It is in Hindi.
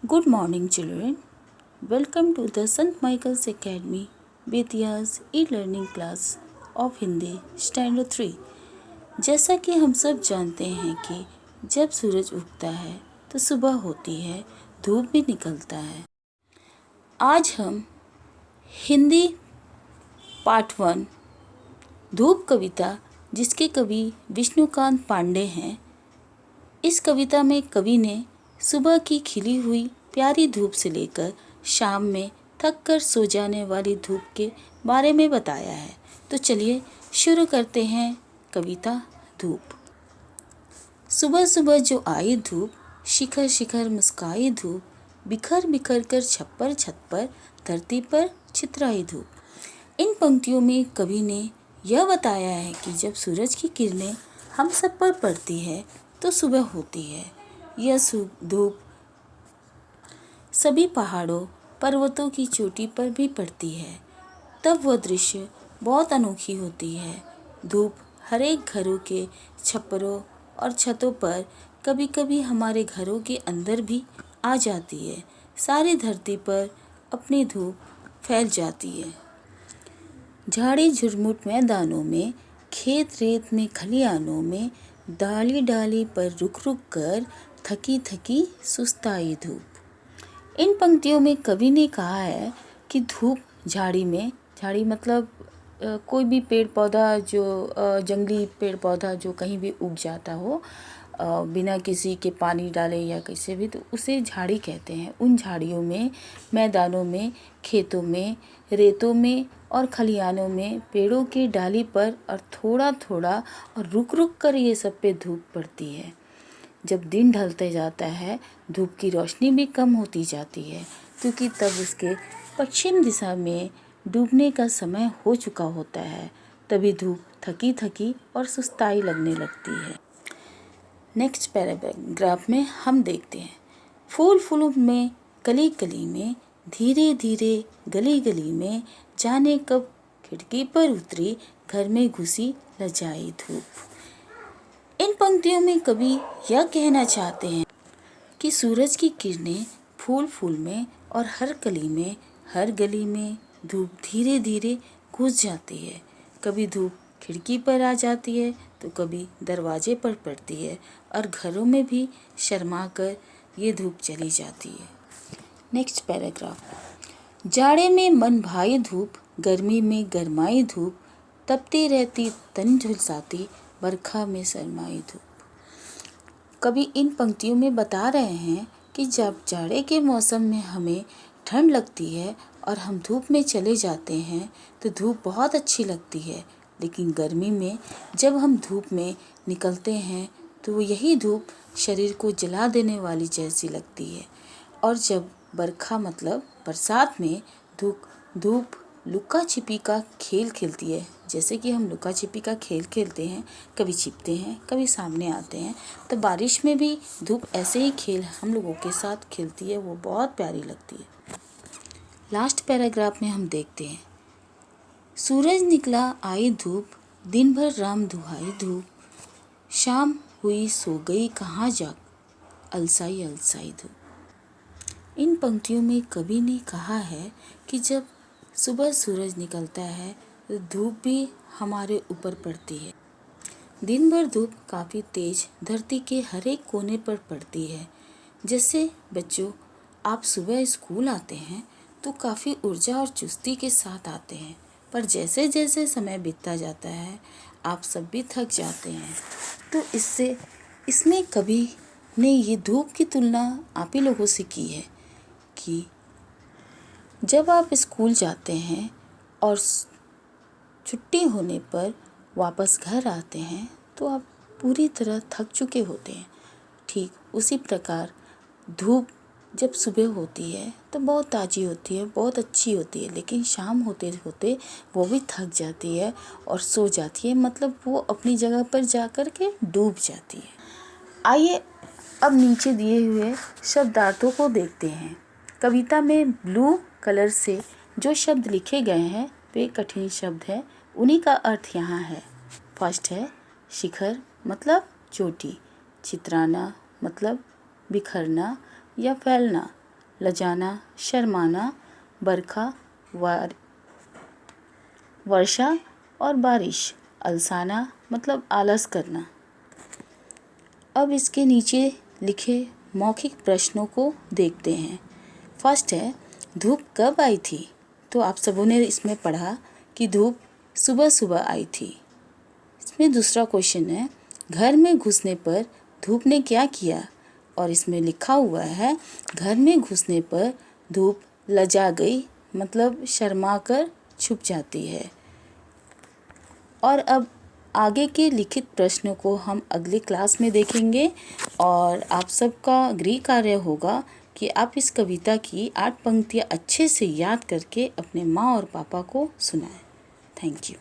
Good morning, children. Welcome to the St. Michael's Academy, बेतियाज e-learning class of Hindi standard 3। जैसा कि हम सब जानते हैं कि जब सूरज उगता है तो सुबह होती है, धूप भी निकलता है। आज हम हिंदी पार्ट 1 धूप कविता, जिसके कवि विष्णुकांत पांडे हैं। इस कविता में कवि ने सुबह की खिली हुई प्यारी धूप से लेकर शाम में थक कर सो जाने वाली धूप के बारे में बताया है। तो चलिए शुरू करते हैं कविता धूप। सुबह सुबह जो आई धूप, शिखर शिखर मुस्काई धूप, बिखर बिखर कर छप्पर छत पर धरती पर छितराई धूप। इन पंक्तियों में कवि ने यह बताया है कि जब सूरज की किरणें हम सब पर पड़ती है तो सुबह होती है। यह धूप सभी पहाड़ों पर्वतों की चोटी पर भी पड़ती है, तब वह दृश्य बहुत अनोखी होती है। धूप हर एक घरों के छप्परों और छतों पर, कभी कभी हमारे घरों के अंदर भी आ जाती है। सारी धरती पर अपनी धूप फैल जाती है। झाड़ी झुरमुट मैदानों में, खेत रेत में खलियानों में, डाली डाली पर रुक रुक कर थकी थकी सुस्ताई धूप। इन पंक्तियों में कवि ने कहा है कि धूप झाड़ी में, झाड़ी मतलब कोई भी पेड़ पौधा जो जंगली पेड़ पौधा जो कहीं भी उग जाता हो बिना किसी के पानी डाले या कैसे भी, तो उसे झाड़ी कहते हैं। उन झाड़ियों में, मैदानों में, खेतों में, रेतों में और खलियानों में, पेड़ों की डाली पर और थोड़ा थोड़ा और रुक रुक कर ये सब पे धूप पड़ती है। जब दिन ढलते जाता है, धूप की रोशनी भी कम होती जाती है, क्योंकि तब उसके पश्चिम दिशा में डूबने का समय हो चुका होता है। तभी धूप थकी थकी और सुस्ताई लगने लगती है। नेक्स्ट पैराग्राफ में हम देखते हैं, फूल फूल में, कली कली में, धीरे धीरे गली गली में, जाने कब खिड़की पर उतरी, घर में घुसी लजाई धूप। इन पंक्तियों में कवि यह कहना चाहते हैं कि सूरज की किरणें फूल फूल में और हर कली में, हर गली में धूप धीरे धीरे घुस जाती है। कभी धूप खिड़की पर आ जाती है तो कभी दरवाजे पर पड़ती है और घरों में भी शर्मा कर ये धूप चली जाती है। नेक्स्ट पैराग्राफ, जाड़े में मन भाई धूप, गर्मी में गरमाई धूप, तपती रहती तन झुलसाती, बरखा में शरमाई धूप। कवि इन पंक्तियों में बता रहे हैं कि जब जाड़े के मौसम में हमें ठंड लगती है और हम धूप में चले जाते हैं तो धूप बहुत अच्छी लगती है, लेकिन गर्मी में जब हम धूप में निकलते हैं तो यही धूप शरीर को जला देने वाली जैसी लगती है। और जब बरखा मतलब बरसात में धूप लुका छिपी का खेल खेलती है, जैसे कि हम लुका छिपी का खेल खेलते हैं, कभी छिपते हैं कभी सामने आते हैं, तो बारिश में भी धूप ऐसे ही खेल हम लोगों के साथ खेलती है, वो बहुत प्यारी लगती है। लास्ट पैराग्राफ में हम देखते हैं, सूरज निकला आई धूप, दिन भर राम दुहाई धूप, शाम हुई सो गई कहाँ जा, अलसाई अलसाई धूप। इन पंक्तियों में कवि ने कहा है कि जब सुबह सूरज निकलता है तो धूप भी हमारे ऊपर पड़ती है। दिन भर धूप काफ़ी तेज धरती के हर एक कोने पर पड़ती है। जैसे बच्चों, आप सुबह स्कूल आते हैं तो काफ़ी ऊर्जा और चुस्ती के साथ आते हैं, पर जैसे जैसे समय बीतता जाता है आप सब भी थक जाते हैं। तो इसमें कवि ने ये धूप की तुलना आप ही लोगों से की है कि जब आप स्कूल जाते हैं और छुट्टी होने पर वापस घर आते हैं तो आप पूरी तरह थक चुके होते हैं। ठीक उसी प्रकार धूप जब सुबह होती है तो बहुत ताज़ी होती है, बहुत अच्छी होती है, लेकिन शाम होते होते वो भी थक जाती है और सो जाती है, मतलब वो अपनी जगह पर जा कर के डूब जाती है। आइए अब नीचे दिए हुए शब्दार्थों को देखते हैं। कविता में ब्लू कलर से जो शब्द लिखे गए हैं वे कठिन शब्द हैं, उन्हीं का अर्थ यहाँ है। फर्स्ट है शिखर मतलब चोटी, चितराना मतलब बिखरना या फैलना, लजाना, शर्माना, बरखा, वर्षा और बारिश, अलसाना मतलब आलस करना। अब इसके नीचे लिखे मौखिक प्रश्नों को देखते हैं। फर्स्ट है, धूप कब आई थी? तो आप सबों ने इसमें पढ़ा कि धूप सुबह सुबह आई थी। इसमें दूसरा क्वेश्चन है, घर में घुसने पर धूप ने क्या किया? और इसमें लिखा हुआ है, घर में घुसने पर धूप लजा गई मतलब शर्मा कर छुप जाती है। और अब आगे के लिखित प्रश्नों को हम अगली क्लास में देखेंगे और आप सबका गृह कार्य होगा कि आप इस कविता की 8 पंक्तियाँ अच्छे से याद करके अपने माँ और पापा को सुनाएं। Thank you.